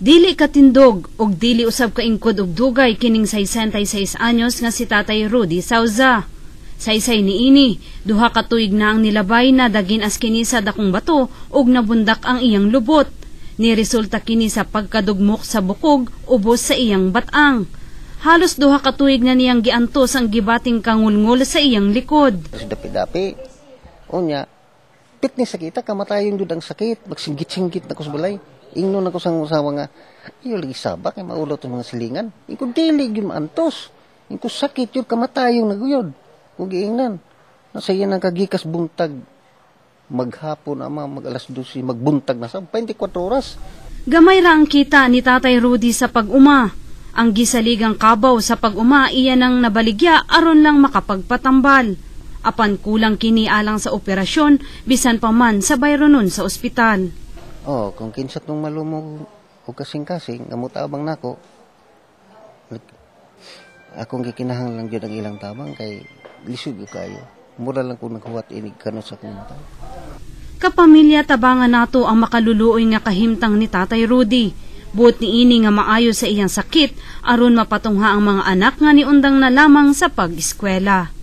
Dili katindog og dili usab kaingkod og dugay kining 66 anyos nga si Tatay Rudy Sauza. Saysay niini, duha ka tuig na ang nilabay na dagin as kini sa dakong bato ug nabundak ang iyang lubot. Niresulta kini sa pagkadugmok sa bukog ubos sa iyang batang. Halos duha ka tuig na niyang giantos ang gibating kangulngol sa iyang likod. Dapi-dapi, unya, pit ni sakita, kamatayong dud ang sakit, magsinggit-singgit na ko sa balay. Ingnon ako sang usawa nga, iyo lagi sabak, ay maulot ang mga silingan. Ingko dili yun maantos. Ingko sakit yun, kamatayong naguyod. Kung giingnan, nasa yan ang kagikas buntag. Maghapon ama, mag-alas 12, magbuntag na sa 24 oras. Gamay ra ang kita ni Tatay Rudy sa pag-uma. Ang gisaligang kabaw sa pag-uma, iyan ang nabaligya aron lang makapagpatambal. Apan kulang kini alang sa operasyon, bisan pa man sa bayronon sa ospital. Oh, kung kinsat nung malumog o kasing-kasing, amutabang nako, akong gikinahanglan yun ang ilang tabang kay lisod ko kayo. Mura lang kung naghuwat inig kanot sa kong mata. Kapamilya tabangan nato ang makaluluoy nga kahimtang ni Tatay Rudy. Buot ni ini nga maayo sa iyang sakit, aron mapatungha ang mga anak nga niundang na lamang sa pag-eskwela.